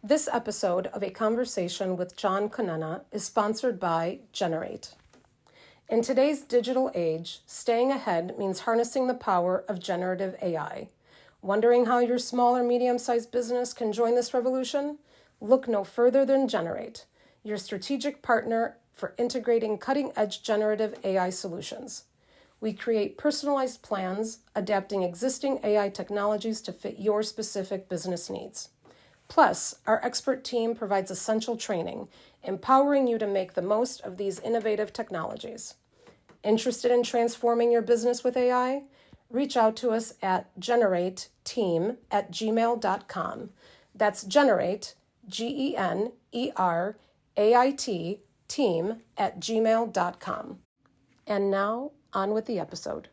This episode of A Conversation with John Conenna is sponsored by Generate. In today's digital age, staying ahead means harnessing the power of generative AI. Wondering how your small or medium-sized business can join this revolution? Look no further than Generate, your strategic partner for integrating cutting-edge generative AI solutions. We create personalized plans, adapting existing AI technologies to fit your specific business needs. Plus, our expert team provides essential training, empowering you to make the most of these innovative technologies. Interested in transforming your business with AI? Reach out to us at generateteam@gmail.com. That's generate, GENERAIT, team@gmail.com. And now, on with the episode.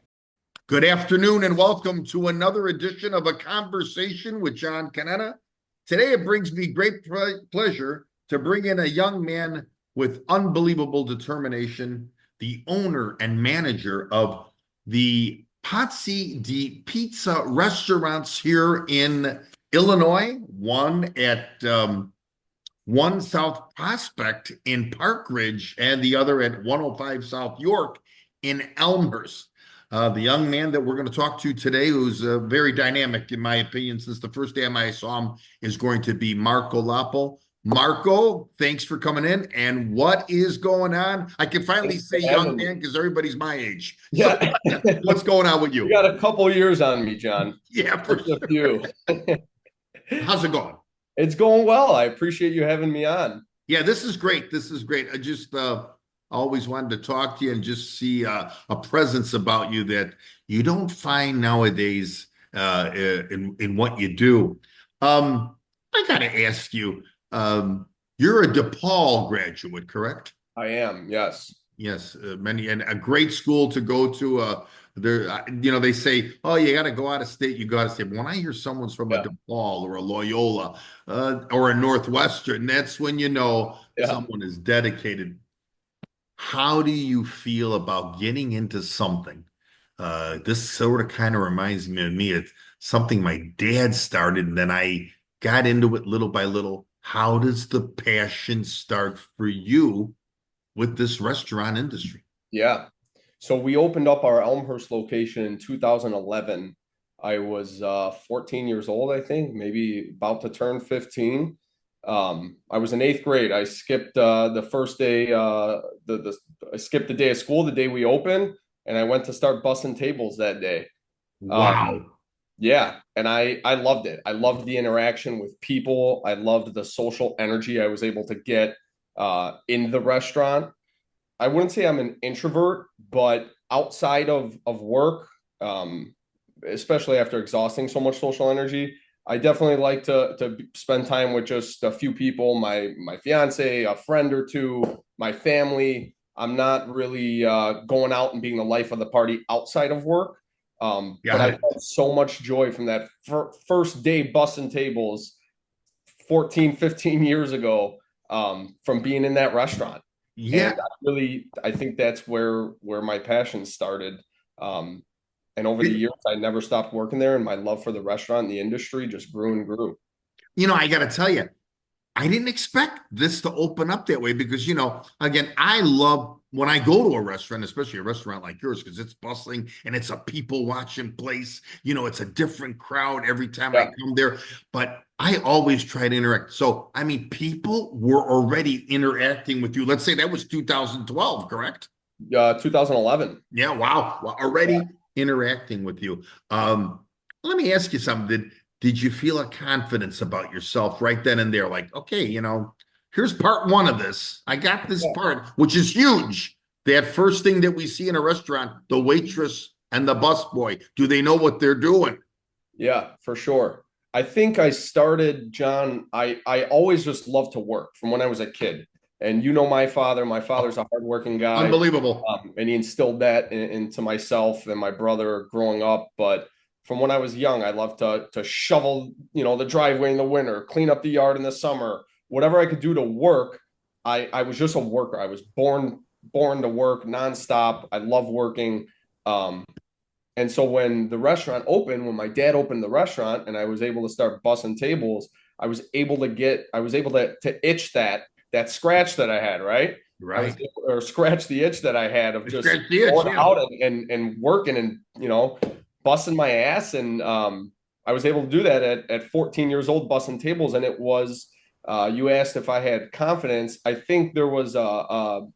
Good afternoon and welcome to another edition of A Conversation with John Conenna. Today it brings me great pleasure to bring in a young man with unbelievable determination, the owner and manager of the Pazzi Di Pizza restaurants here in Illinois, one at 1 South Prospect in Park Ridge and the other at 105 South York in Elmhurst. The young man that we're going to talk to today, who's very dynamic, in my opinion, since the first time I saw him, is going to be Marco Lappo. Marco, thanks for coming in. And what is going on? I can finally say young man because everybody's my age. Yeah. So, what's going on with you? You got a couple years on me, John. Yeah, for sure. A few. How's it going? It's going well. I appreciate you having me on. Yeah, this is great. This is great. I just always wanted to talk to you and just see a presence about you that you don't find nowadays in what you do. I got to ask you, you're a DePaul graduate, correct? I am, yes. Yes, many, and a great school to go to. They say, oh, you got to go out of state. You got to say, when I hear someone's from a DePaul or a Loyola or a Northwestern, that's when you know someone is dedicated. How do you feel about getting into something? This sort of kind of reminds me of me. It's something my dad started, and then I got into it little by little. How does the passion start for you with this restaurant industry? Yeah. So we opened up our Elmhurst location in 2011. I was 14 years old, I think, maybe about to turn 15. I was in 8th grade. I skipped the first day. I skipped the day of school, the day we opened, and I went to start bussing tables that day. Wow. Yeah, and I loved it. I loved the interaction with people. I loved the social energy I was able to get in the restaurant. I wouldn't say I'm an introvert, but outside of work, especially after exhausting so much social energy, I definitely like to spend time with just a few people, my fiance, a friend or two, my family. I'm not really going out and being the life of the party outside of work. But I had so much joy from that first day bussing tables 14, 15 years ago from being in that restaurant. Yeah. And I think that's where my passion started. And over the years, I never stopped working there, and my love for the restaurant and the industry just grew and grew. I got to tell you, I didn't expect this to open up that way because, again, I love when I go to a restaurant, especially a restaurant like yours, because it's bustling and it's a people watching place. It's a different crowd every time I come there, but I always try to interact. So, people were already interacting with you. Let's say that was 2012, correct? 2011. Yeah. Wow. Already interacting with you. Let me ask you something. Did you feel a confidence about yourself right then and there? Like, okay, here's part one of this. I got this part, which is huge. That first thing that we see in a restaurant, the waitress and the busboy, do they know what they're doing? Yeah, for sure. I think I started, John, I always just loved to work from when I was a kid. And my father. My father's a hardworking guy. Unbelievable. And he instilled that into myself and my brother growing up. But from when I was young, I loved to shovel, the driveway in the winter, clean up the yard in the summer, whatever I could do to work. I was just a worker. I was born to work nonstop. I love working. And so when the restaurant opened, when my dad opened the restaurant and I was able to start bussing tables, I was able to itch that scratch that I had, right? I was Right. able, or scratch the itch that I had of just Scratch the itch, going yeah. out and working and, busting my ass. And I was able to do that at 14 years old, bussing tables. And it was, you asked if I had confidence. I think there was a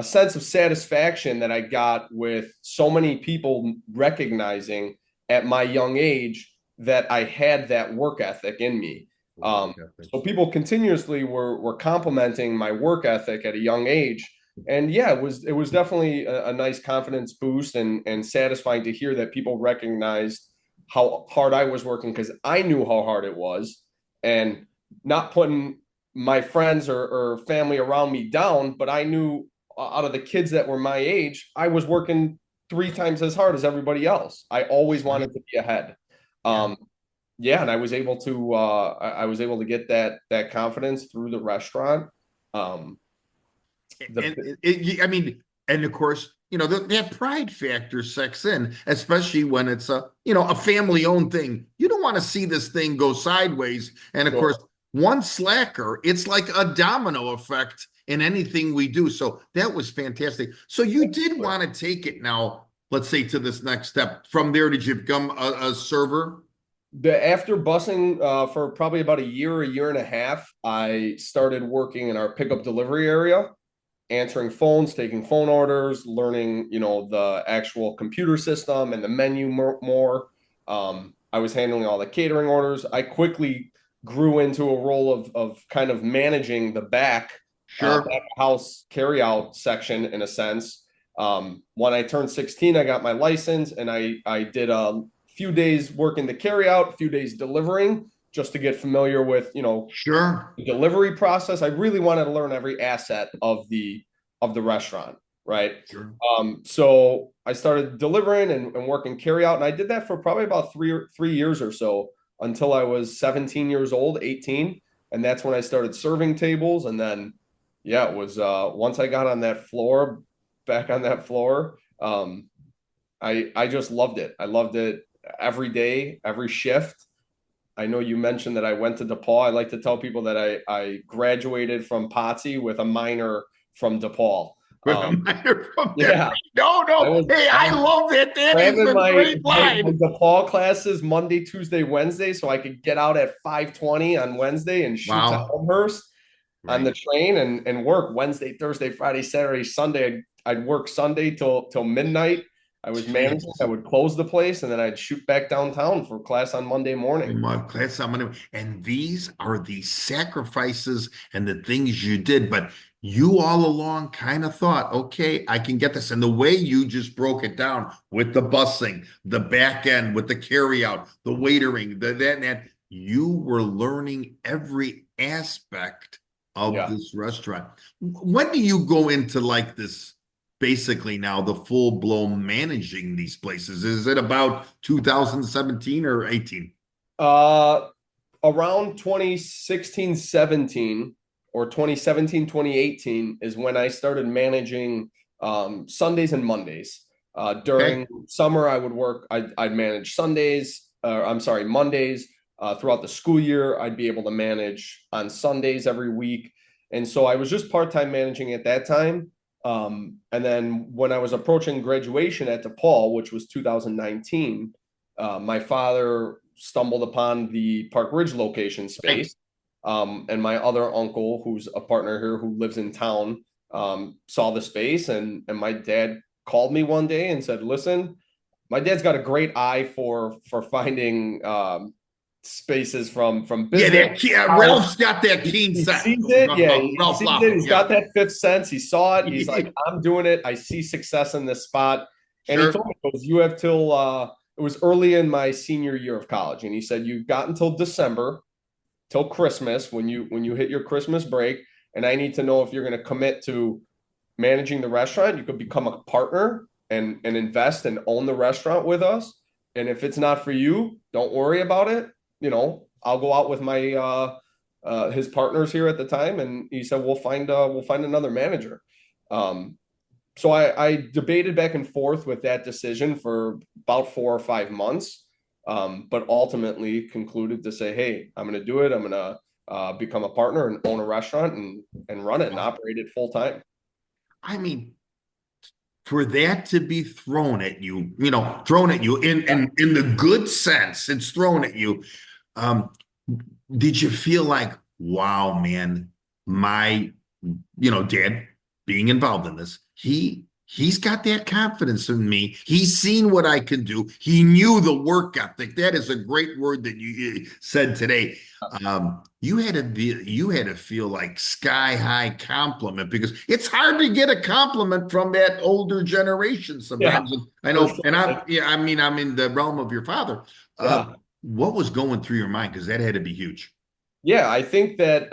sense of satisfaction that I got with so many people recognizing at my young age that I had that work ethic in me. So people continuously were complimenting my work ethic at a young age. And yeah, it was definitely a nice confidence boost and satisfying to hear that people recognized how hard I was working because I knew how hard it was, and not putting my friends or family around me down, but I knew out of the kids that were my age, I was working 3 times as hard as everybody else. I always wanted to be ahead. Yeah, and I was able to get that confidence through the restaurant. Um, I mean, and of course, that pride factor sets in, especially when it's a family-owned thing. You don't want to see this thing go sideways. And of course, one slacker, it's like a domino effect in anything we do. So that was fantastic. So you did want to take it now, let's say, to this next step. From there, did you become a server? After busing for probably about a year and a half, I started working in our pickup delivery area, answering phones, taking phone orders, learning, the actual computer system and the menu more. I was handling all the catering orders. I quickly grew into a role of kind of managing the back house carryout section in a sense. When I turned 16, I got my license and I did a few days working the carryout, a few days delivering just to get familiar with, the delivery process. I really wanted to learn every asset of the restaurant, right? So I started delivering and working carryout, and I did that for probably about 3 years or so until I was 17 years old, 18, and that's when I started serving tables. And then, yeah, it was once I got on that floor, back on that floor, I just loved it. I loved it every day, every shift. I know you mentioned that I went to DePaul. I like to tell people that I graduated from Pazzi with a minor from DePaul. Yeah. No. Hey, I love that. That is a great line. My DePaul classes Monday, Tuesday, Wednesday, so I could get out at 5:20 on Wednesday and shoot to Elmhurst on the train and work Wednesday, Thursday, Friday, Saturday, Sunday. I'd work Sunday till midnight. I was managing. I would close the place and then I'd shoot back downtown for class on Monday morning. And these are the sacrifices and the things you did, but you all along kind of thought, okay, I can get this. And the way you just broke it down with the busing, the back end, with the carryout, the waitering, that, you were learning every aspect of this restaurant. When do you go into like this? Basically now the full-blown managing these places? Is it about 2017 or 18? Around 2016, 17 or 2017, 2018 is when I started managing Sundays and Mondays. During summer, I'd manage Sundays, Mondays. Throughout the school year, I'd be able to manage on Sundays every week. And so I was just part-time managing at that time. And then when I was approaching graduation at DePaul, which was 2019, my father stumbled upon the Park Ridge location space. And my other uncle, who's a partner here who lives in town, saw the space. And my dad called me one day and said, listen, my dad's got a great eye for finding spaces from business. Ralph's got that keen sense. He sees it. He sees it. He's got that fifth sense. He saw it. He's like, I'm doing it. I see success in this spot. And he told me, you have till it was early in my senior year of college, and he said you've got until December, till Christmas, when you hit your Christmas break, and I need to know if you're going to commit to managing the restaurant. You could become a partner and invest and own the restaurant with us. And if it's not for you, don't worry about it. I'll go out with my his partners here at the time, and he said we'll find another manager. So I debated back and forth with that decision for about 4 or 5 months, but ultimately concluded to say, hey, I'm going to do it. I'm going to become a partner and own a restaurant and run it and operate it full time. I mean, for that to be thrown at you, thrown at you in the good sense, it's thrown at you. Um, did you feel like, wow, man, my, dad being involved in this, he's got that confidence in me. He's seen what I can do. He knew the work ethic. That is a great word that you said today. You had to feel like sky high compliment, because it's hard to get a compliment from that older generation Yeah, sometimes. I for know, and sure. I'm in the realm of your father. Yeah. What was going through your mind? Because that had to be huge. Yeah, I think that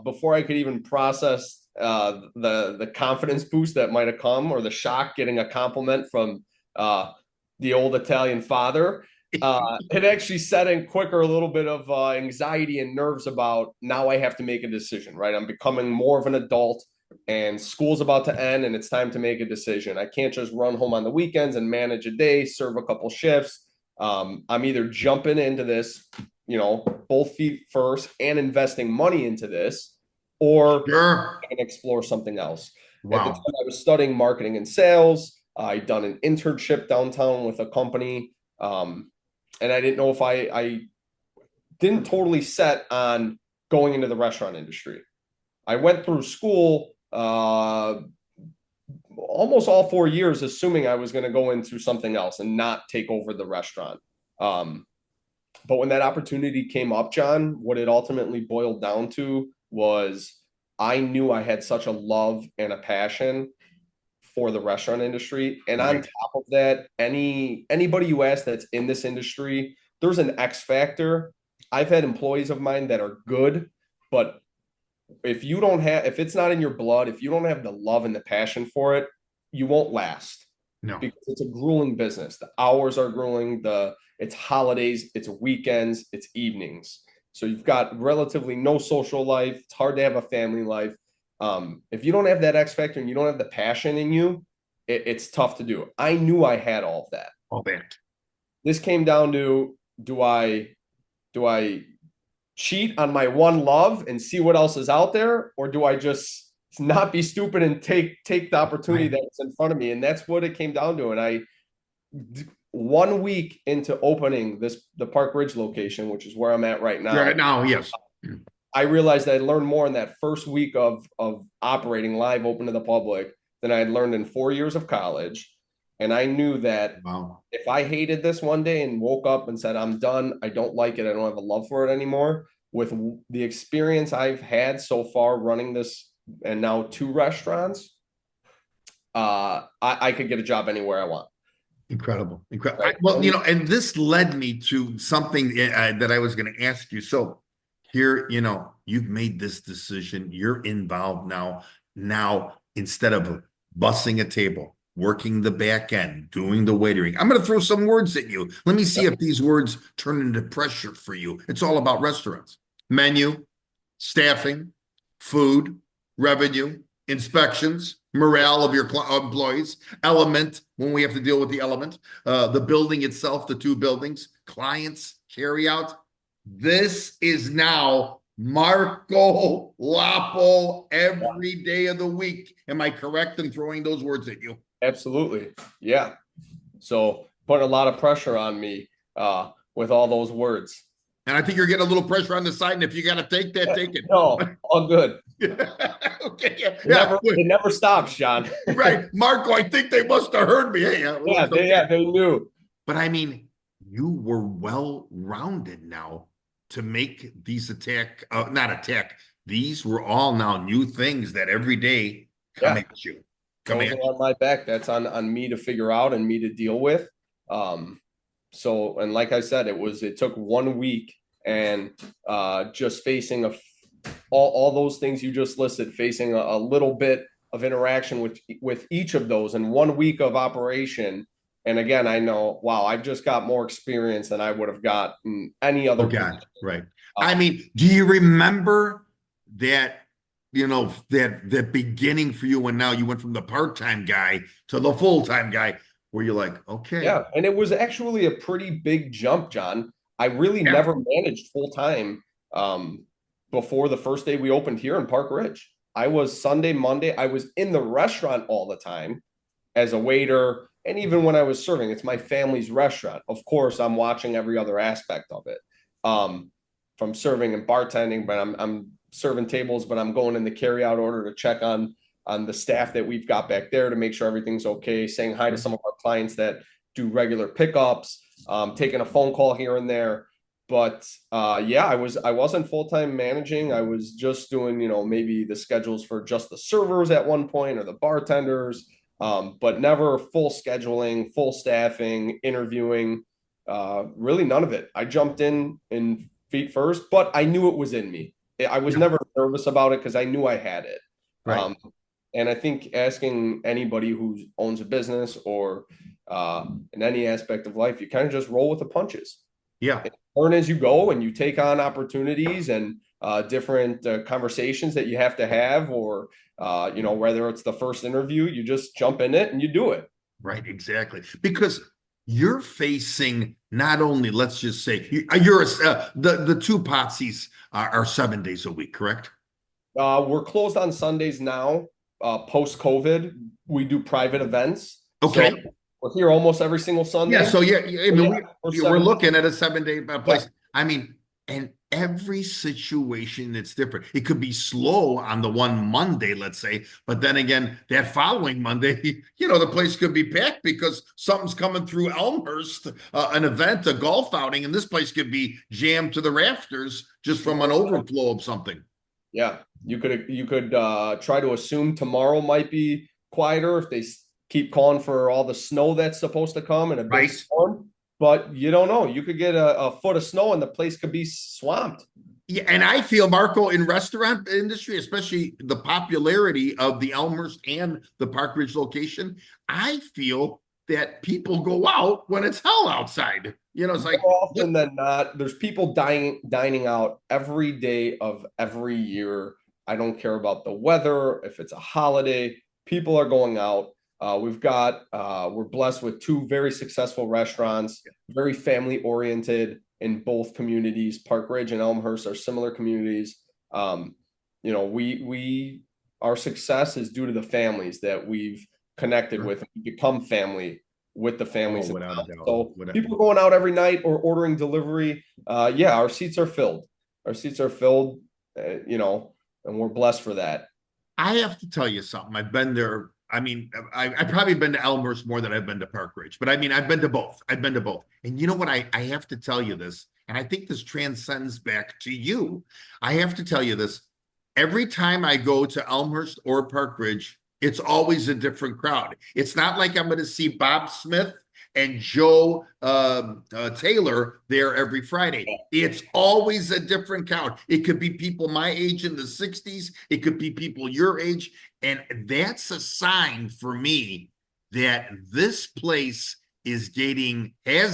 before I could even process the confidence boost that might have come, or the shock getting a compliment from uh, the old Italian father, it actually set in quicker a little bit of anxiety and nerves about, now I have to make a decision, right? I'm becoming more of an adult, and school's about to end, and it's time to make a decision. I can't just run home on the weekends and manage a day, serve a couple shifts. I'm either jumping into this, both feet first and investing money into this, or Sure. I can explore something else. At the time, Wow. I was studying marketing and sales. I'd done an internship downtown with a company. And I didn't know if I didn't totally set on going into the restaurant industry. I went through school almost all 4 years, assuming I was going to go into something else and not take over the restaurant. Um, but when that opportunity came up, John, what it ultimately boiled down to was, I knew I had such a love and a passion for the restaurant industry. And on Right. top of that, anybody you ask that's in this industry, there's an X factor. I've had employees of mine that are good, but if it's not in your blood, if you don't have the love and the passion for it, you won't last, No. because it's a grueling business. The hours are grueling. It's holidays, it's weekends, it's evenings. So you've got relatively no social life. It's hard to have a family life. If you don't have that X factor and you don't have the passion in you, it's tough to do. I knew I had all of that. All that. This came down to, do I cheat on my one love and see what else is out there, or do I just not be stupid and take the opportunity Right. that's in front of me? And that's what it came down to. And 1 week into opening the Park Ridge location, which is where I'm at right Right now, now, yes. I realized I learned more in that first week of operating live, open to the public, than I had learned in 4 years of college. And I knew that Wow. if I hated this one day and woke up and said, I'm done, I don't like it, I don't have a love for it anymore, with the experience I've had so far running this and now 2 restaurants, I could get a job anywhere I want. Incredible. Incredible. Right. Well, and this led me to something that I was going to ask you. So here, you've made this decision. You're involved now. Now, instead of bussing a table, working the back end, doing the waitering, I'm going to throw some words at you. Let me see if these words turn into pressure for you. It's all about restaurants: menu, staffing, food, revenue, inspections, morale of your employees, element, when we have to deal with the element, the building itself, the 2 buildings, clients, carry out. This is now Marco Lappo every day of the week. Am I correct in throwing those words at you? Absolutely. Yeah. So put a lot of pressure on me with all those words. And I think you're getting a little pressure on the side. And if you got to take that, take it. No, all good. Okay. Yeah. It never stops, John. Right. Marco, I think they must have heard me. Hey, well, They knew. But I mean, you were well rounded now to make these not attack. These were all now new things that every day come Yeah. at you. Come Those at are you. on my back. That's on me to figure out and me to deal with. And like I said, it took 1 week, and just facing all those things you just listed, facing a little bit of interaction with each of those in 1 week of operation. And again, I know, wow, I've just got more experience than I would have got in any Oh other God, position. right. I mean, do you remember that that beginning for you when now you went from the part-time guy to the full-time guy where you're like, okay. Yeah, and it was actually a pretty big jump, John. I really Yeah. never managed full time before the first day we opened here in Park Ridge. I was Sunday, Monday, I was in the restaurant all the time as a waiter. And even when I was serving, it's my family's restaurant. Of course, I'm watching every other aspect of it. From serving and bartending, but I'm serving tables, but I'm going in the carry out order to check on the staff that we've got back there to make sure everything's okay, saying hi to some of our clients that do regular pickups, taking a phone call here and there. But yeah, I wasn't full-time managing. I was just doing, maybe the schedules for just the servers at one point or the bartenders, but never full scheduling, full staffing, interviewing, really none of it. I jumped in feet first, but I knew it was in me. I was never nervous about it because I knew I had it. Right. And I think asking anybody who owns a business or in any aspect of life, you kind of just roll with the punches. Yeah. And learn as you go, and you take on opportunities and different conversations that you have to have, or whether it's the first interview, you just jump in it and you do it. Right. Exactly. Because you're facing not only, let's just say, the two Pazzis are 7 days a week, correct? We're closed on Sundays now. Post COVID, we do private events. Okay. So we're here almost every single Sunday. Yeah. So I mean, we're looking at a 7 day place. Yeah. I mean, and every situation it's different. It could be slow on the one Monday, let's say, but then again, that following Monday, the place could be packed because something's coming through Elmhurst, an event, a golf outing, and this place could be jammed to the rafters just from an overflow of something. Yeah, you could try to assume tomorrow might be quieter if they keep calling for all the snow that's supposed to come and a big storm. But you don't know. You could get a foot of snow and the place could be swamped. Yeah, and I feel, Marco, in restaurant industry, especially the popularity of the Elmhurst and the Park Ridge location, I feel that people go out when it's hell outside. It's like more often than not, there's people dining out every day of every year. I don't care about the weather, if it's a holiday, people are going out. We're blessed with two very successful restaurants, very family oriented in both communities. Park Ridge and Elmhurst are similar communities. Our success is due to the families that we've connected with and become family with the families. So people going out every night or ordering delivery. Our seats are filled. And we're blessed for that. I have to tell you something. I've been there. I mean, I've probably been to Elmhurst more than I've been to Park Ridge, but I mean, I've been to both. And you know what? I have to tell you this, and I think this transcends back to you. I have to tell you this. Every time I go to Elmhurst or Park Ridge, it's always a different crowd. It's not like I'm going to see Bob Smith and Joe Taylor there every Friday. It's always a different crowd. It could be people my age in the 60s. It could be people your age. And that's a sign for me that this place is gaining a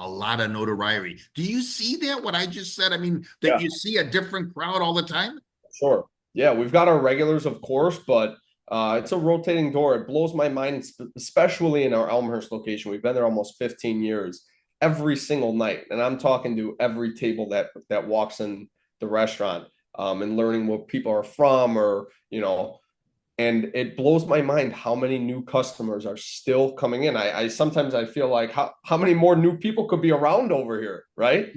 lot of notoriety. Do you see that, what I just said? I mean, that you see a different crowd all the time? Sure. Yeah, we've got our regulars, of course, but it's a rotating door. It blows my mind, especially in our Elmhurst location. We've been there almost 15 years, every single night. And I'm talking to every table that walks in the restaurant and learning what people are from, and it blows my mind how many new customers are still coming in. I sometimes feel like how many more new people could be around over here, right?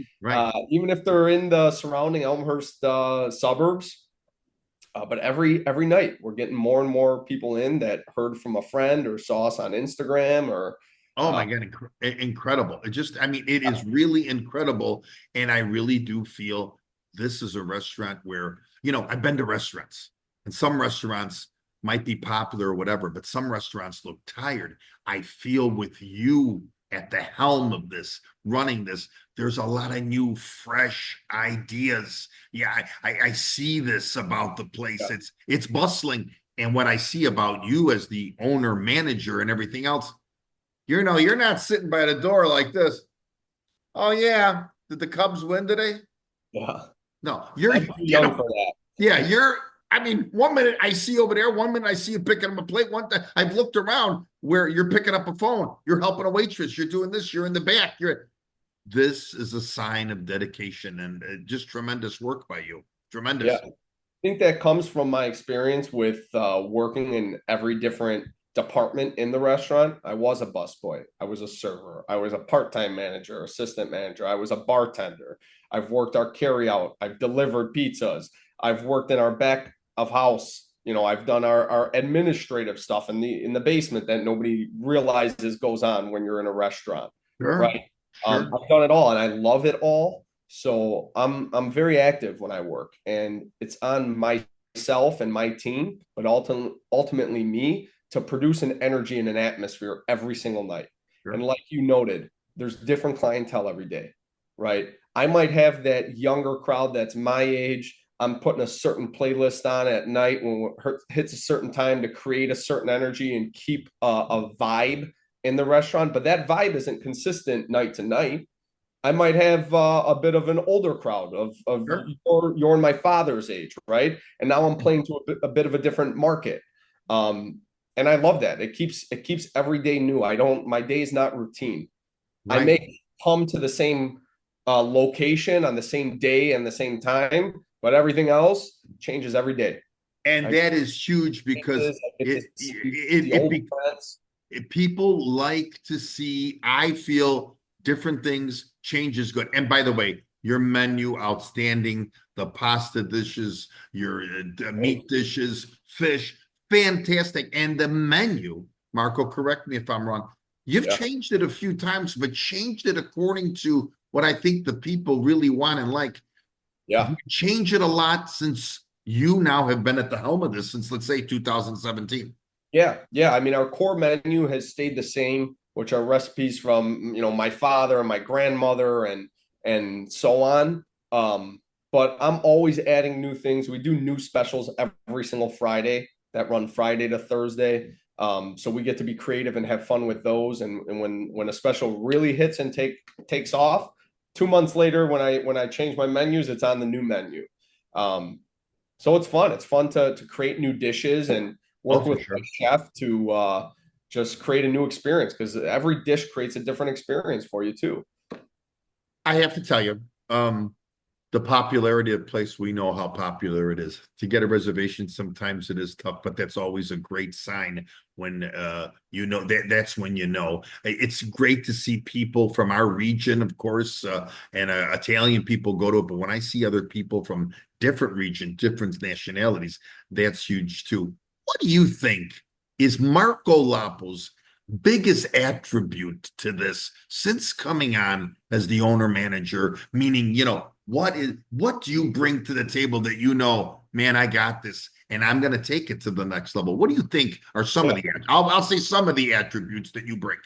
Even if they're in the surrounding Elmhurst suburbs. But every night we're getting more and more people in that heard from a friend or saw us on Instagram or. Oh my God, incredible. It is really incredible. And I really do feel this is a restaurant where, I've been to restaurants, and some restaurants might be popular or whatever, but some restaurants look tired. I feel with you at the helm of this, running this, there's a lot of new, fresh ideas. Yeah, I see this about the place. Yeah. It's bustling. And what I see about you as the owner, manager, and everything else, you're not sitting by the door like this. Oh yeah, did the Cubs win today? Yeah. No, you're young for that. Yeah, I mean, 1 minute I see over there, 1 minute I see you picking up a plate. One time I've looked around where you're picking up a phone, you're helping a waitress, you're doing this, you're in the back. This is a sign of dedication and just tremendous work by you. Yeah. Tremendous. I think that comes from my experience with working in every different department in the restaurant. I was a busboy. I was a server. I was a part-time manager, assistant manager. I was a bartender. I've worked our carryout. I've delivered pizzas. I've worked in our back of house. I've done our administrative stuff in the basement that nobody realizes goes on when you're in a restaurant, Sure, right? sure. I've done it all and I love it all. So I'm very active when I work, and it's on myself and my team, but ultimately me to produce an energy and an atmosphere every single night. Sure. And like you noted, there's different clientele every day, right? I might have that younger crowd that's my age. I'm putting a certain playlist on at night when it hits a certain time to create a certain energy and keep a vibe in the restaurant. But that vibe isn't consistent night to night. I might have a bit of an older crowd of Sure. you're my father's age, right? And now I'm playing to a bit of a different market. Um, and I love that. It keeps every day new. My day is not routine. I Right. may come to the same location on the same day and the same time, but everything else changes every day. And I that is huge get because this, I get to it see it, it, old be, friends. people like to see, I feel, different things. Change is good. And by the way, your menu outstanding, the pasta dishes, your meat dishes, fish, fantastic. And the menu, Marco, correct me if I'm wrong, you've Yeah, changed it a few times, but changed it according to what I think the people really want and like. yeah. You change it a lot since you now have been at the helm of this since, let's say, 2017. Yeah, yeah. I mean, our core menu has stayed the same, which are recipes from my father and my grandmother and so on. But I'm always adding new things. We do new specials every single Friday that run Friday to Thursday. So we get to be creative and have fun with those. And when a special really hits and takes off, 2 months later when I change my menus, it's on the new menu. Um, so it's fun. It's fun to create new dishes and Oh, work for with my sure. chef to just create a new experience because every dish creates a different experience for you too. I have to tell you, the popularity of the place, we know how popular it is. To get a reservation, sometimes it is tough, but that's always a great sign when that's when you know. It's great to see people from our region, of course, and Italian people go to it, but when I see other people from different region, different nationalities, that's huge too. What do you think is Marco Lappo's biggest attribute to this since coming on as the owner manager? Meaning, what do you bring to the table that man, I got this and I'm going to take it to the next level? What do you think are some of Yeah, the I'll say some of the attributes that you bring?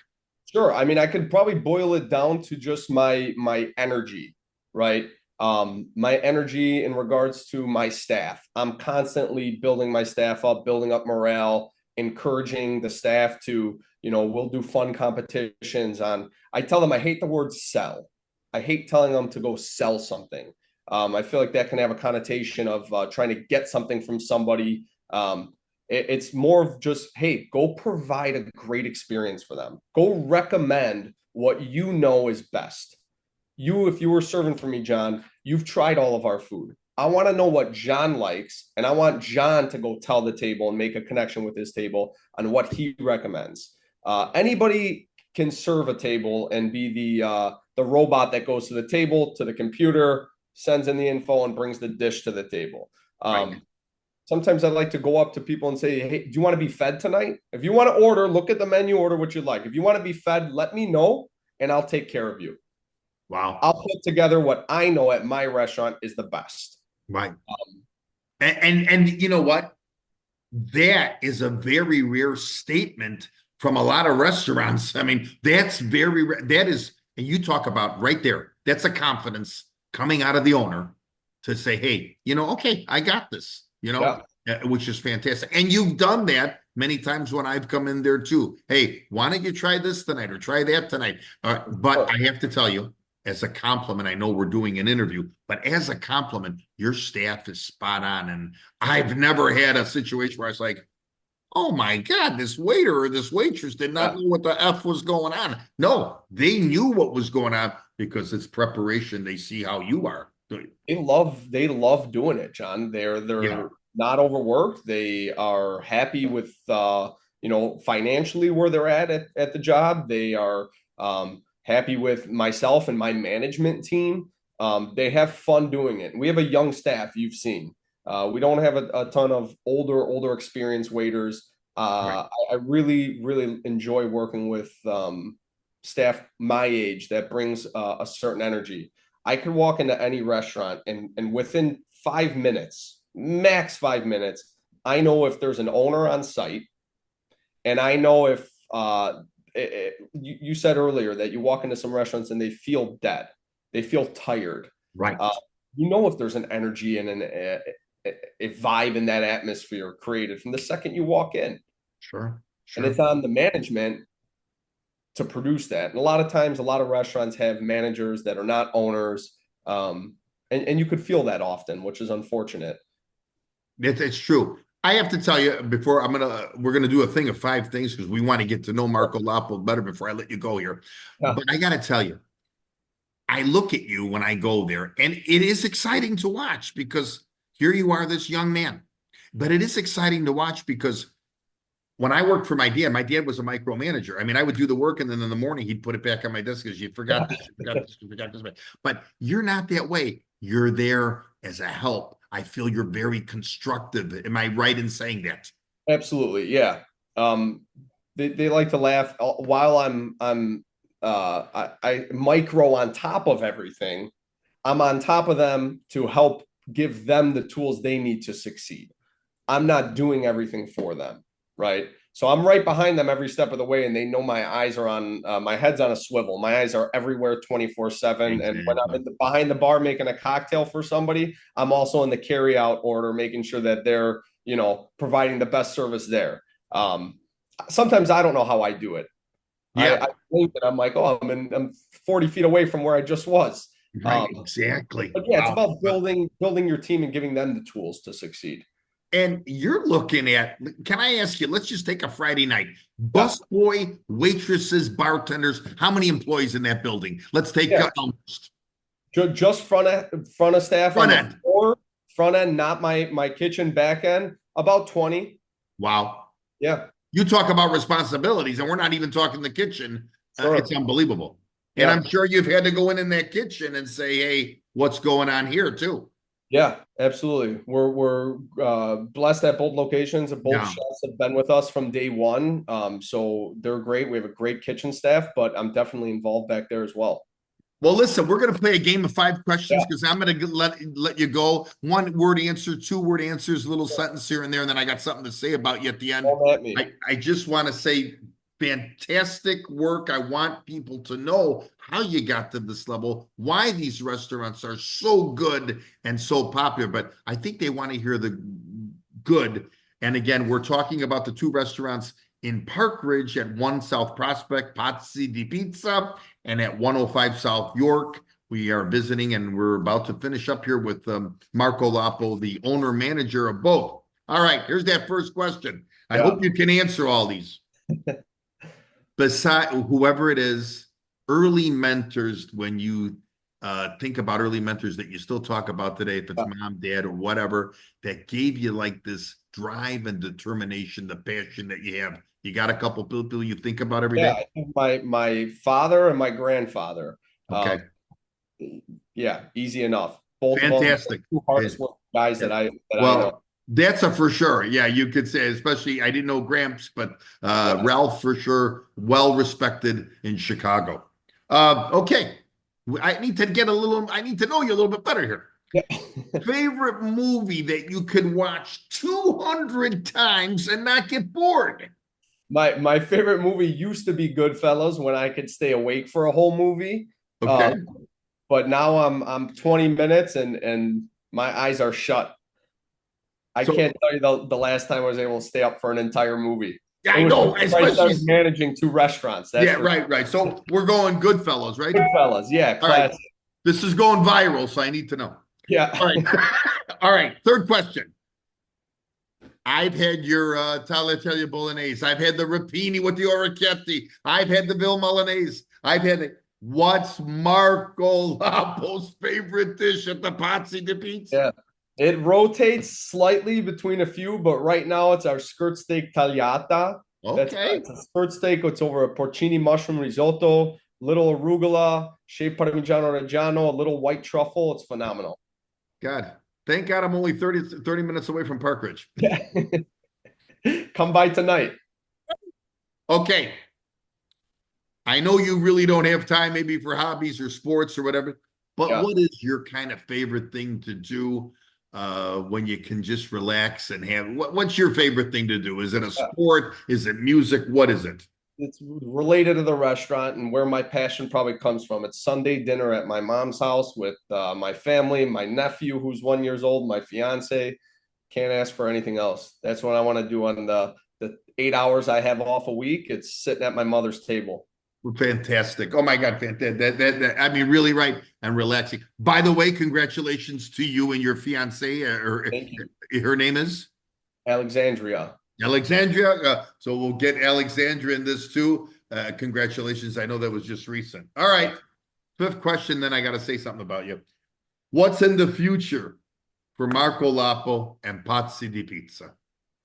sure. I mean, I could probably boil it down to just my energy, right? My energy in regards to my staff. I'm constantly building my staff up, building up morale, encouraging the staff to, we'll do fun competitions on. I tell them I hate the word sell. I hate telling them to go sell something. I feel like that can have a connotation of trying to get something from somebody. It's more of just, hey, go provide a great experience for them. Go recommend what you know is best. If you were serving for me, John, you've tried all of our food. I want to know what John likes, and I want John to go tell the table and make a connection with his table on what he recommends. Anybody can serve a table and be the robot that goes to the table, to the computer, sends in the info, and brings the dish to the table. Right. Sometimes I like to go up to people and say, hey, do you want to be fed tonight? If you want to order, look at the menu, order what you like. If you want to be fed, let me know, and I'll take care of you. Wow. I'll put together what I know at my restaurant is the best. Right. And you know what? That is a very rare statement from a lot of restaurants. I mean, that's very that is, and you talk about right there. That's a confidence coming out of the owner to say, "Hey, okay, I got this." Yeah. Which is fantastic. And you've done that many times when I've come in there too. Hey, why don't you try this tonight or try that tonight? But I have to tell you, as a compliment, I know we're doing an interview, but as a compliment, your staff is spot on. And I've never had a situation where I was like, oh my God, this waiter or this waitress did not know what the F was going on. No, they knew what was going on because it's preparation. They see how you are. They love doing it, John. They're not overworked. They are happy with financially where they're at the job. They are happy with myself and my management team. They have fun doing it. We have a young staff, you've seen. We don't have a ton of older experienced waiters. Right. I really, really enjoy working with staff my age that brings a certain energy. I could walk into any restaurant and within 5 minutes, max 5 minutes, I know if there's an owner on site, and I know if you said earlier that you walk into some restaurants and they feel dead, they feel tired. Right. You know if there's an energy and a vibe in that atmosphere created from the second you walk in. Sure. And it's on the management to produce that. And a lot of times, a lot of restaurants have managers that are not owners. And you could feel that often, which is unfortunate. It's true. I have to tell you before we're gonna do a thing of 5 things because we want to get to know Marco Lappo better before I let you go here. Yeah. But I gotta tell you, I look at you when I go there, and it is exciting to watch because here you are, this young man. But it is exciting to watch because when I worked for my dad was a micromanager. I mean, I would do the work, and then in the morning he'd put it back on my desk because you forgot this, you forgot this, you forgot this. But you're not that way. You're there as a help. I feel you're very constructive. Am I right in saying that? Absolutely, yeah. They like to laugh while I micro on top of everything. I'm on top of them to help give them the tools they need to succeed. I'm not doing everything for them. Right. So I'm right behind them every step of the way, and they know my eyes are on my head's on a swivel. My eyes are everywhere 24/7. Exactly. And when I'm behind the bar making a cocktail for somebody, I'm also in the carry out order, making sure that they're, providing the best service there. Sometimes I don't know how I do it. Yeah. I think that I'm like, oh, I'm 40 feet away from where I just was. Right. Exactly. But yeah, Wow. it's about building your team and giving them the tools to succeed. And you're looking at, can I ask you, let's just take a Friday night. Busboy, waitresses, bartenders, how many employees in that building? Let's take just front of staff front on end. The floor, front end, not my kitchen, back end, about 20. Wow. Yeah. You talk about responsibilities, and we're not even talking the kitchen. Sure. It's unbelievable. Yeah. And I'm sure you've had to go in that kitchen and say, hey, what's going on here too? Yeah, absolutely. We're blessed at both locations. Both chefs have been with us from day one. So they're great. We have a great kitchen staff, but I'm definitely involved back there as well. Well, listen, we're going to play a game of 5 questions because I'm going to let you go. 1-word answer, 2-word answers, a little sentence here and there, and then I got something to say about you at the end. I just want to say fantastic work. I want people to know how you got to this level, why these restaurants are so good and so popular, but I think they want to hear the good. And again, we're talking about the 2 restaurants in Park Ridge at 1 South Prospect, Pazzi Di Pizza, and at 105 South York. We are visiting, and we're about to finish up here with Marco Lappo, the owner manager of both. All right, here's that first question. I hope you can answer all these. Beside whoever it is, early mentors, when you think about early mentors that you still talk about today, if it's mom, dad, or whatever, that gave you like this drive and determination, the passion that you have. You got a couple people you think about every day? I think my father and my grandfather. Okay. Yeah, easy enough. Both fantastic. Of them, 2 hardest guys that I know. That's a for sure. Yeah, you could say, especially, I didn't know Gramps, but Ralph for sure, well respected in Chicago. Okay. I need to know you a little bit better here. Favorite movie that you could watch 200 times and not get bored? My favorite movie used to be Goodfellas, when I could stay awake for a whole movie. Okay. But now I'm 20 minutes and my eyes are shut. I can't tell you the last time I was able to stay up for an entire movie. Yeah, I It was know, before I especially. started managing 2 restaurants. That's Yeah, for right. So we're going Goodfellas, right? Goodfellas. Yeah, All right. classic. This is going viral, so I need to know. Yeah. All right. All right. Third question. I've had your tagliatelle bolognese. I've had the rapini with the orecchiette. I've had the Ville Milanese. I've had it. What's Marco Lappo's favorite dish at the Pazzi Di Pizza? Yeah. It rotates slightly between a few, but right now it's our skirt steak tagliata. Okay. It's a skirt steak. It's over a porcini mushroom risotto, little arugula, shaved Parmigiano Reggiano, a little white truffle. It's phenomenal. God, thank God I'm only 30 minutes away from Park Ridge. Yeah. Come by tonight. Okay. I know you really don't have time maybe for hobbies or sports or whatever, but Yeah. what is your kind of favorite thing to do when you can just relax and have what's your favorite thing to do? Is it a sport? Is it music? What is it? It's related to the restaurant and where my passion probably comes from. It's Sunday dinner at my mom's house with my family, my nephew who's 1 year old, my fiance. Can't ask for anything else. That's what I want to do on the 8 hours I have off a week. It's sitting at my mother's table. Fantastic. Oh my God, fantastic. I mean, really right and relaxing. By the way, congratulations to you and your fiance, or Thank you. her name is Alexandria. Alexandria. So we'll get Alexandria in this too. Congratulations. I know that was just recent. All right. Fifth question, then I got to say something about you. What's in the future for Marco Lappo and Pazzi di Pizza?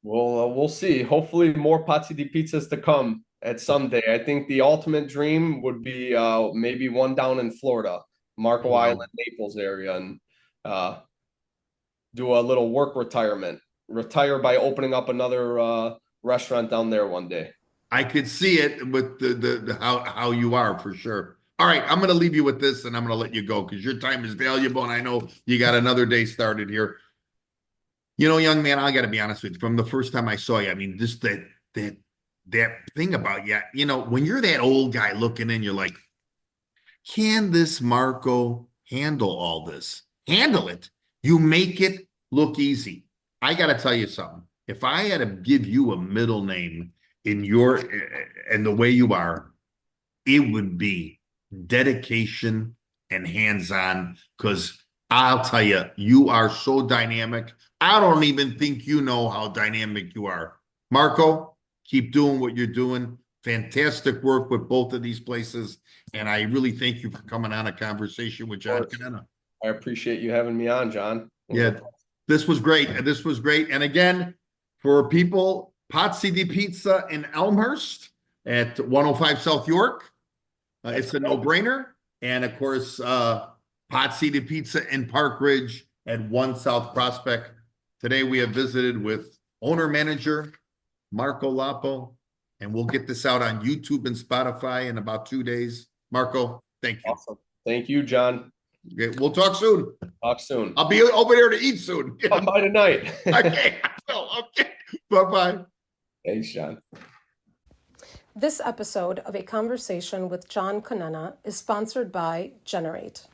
Well, we'll see. Hopefully, more Pazzi di Pizzas to come at someday. I think the ultimate dream would be maybe one down in Florida, Marco Wow. Island, Naples area, and do a little work retirement. Retire by opening up another restaurant down there one day. I could see it with the how you are for sure. All right, I'm going to leave you with this, and I'm going to let you go because your time is valuable, and I know you got another day started here. You know, young man, I got to be honest with you. From the first time I saw you, I mean, just that thing about you. You know, when you're that old guy looking in, you're like, can this Marco handle all this? Handle it. You make it look easy. I got to tell you something. If I had to give you a middle name in your and the way you are, it would be dedication and hands-on, because I'll tell you, you are so dynamic. I don't even think you know how dynamic you are. Marco, keep doing what you're doing. Fantastic work with both of these places. And I really thank you for coming on a conversation with John Conenna. I appreciate you having me on, John. Yeah, this was great. This was great. And again, for people, Pazzi Di Pizza in Elmhurst at 105 South York. It's a no-brainer. And of course, Pazzi Di Pizza in Park Ridge at 1 South Prospect. Today we have visited with owner-manager Marco Lappo, and we'll get this out on YouTube and Spotify in about 2 days. Marco, thank you. Awesome. Thank you, John. Okay, we'll talk soon. Talk soon. I'll be over there to eat soon. Come by tonight. Okay. Okay. Bye-bye. Thanks, John. This episode of A Conversation with John Conenna is sponsored by Generate.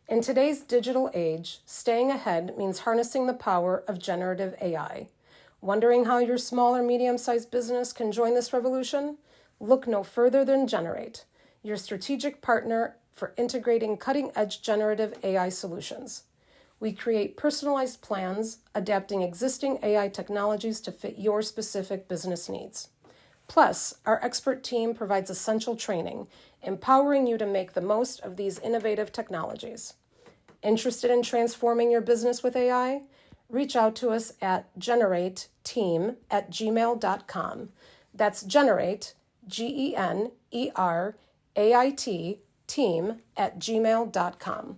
In today's digital age, staying ahead means harnessing the power of generative AI. Wondering how your small or medium-sized business can join this revolution? Look no further than Generate, your strategic partner for integrating cutting-edge generative AI solutions. We create personalized plans, adapting existing AI technologies to fit your specific business needs. Plus, our expert team provides essential training, empowering you to make the most of these innovative technologies. Interested in transforming your business with AI? Reach out to us at generateteam@gmail.com. That's generate, GENERAIT, team@gmail.com.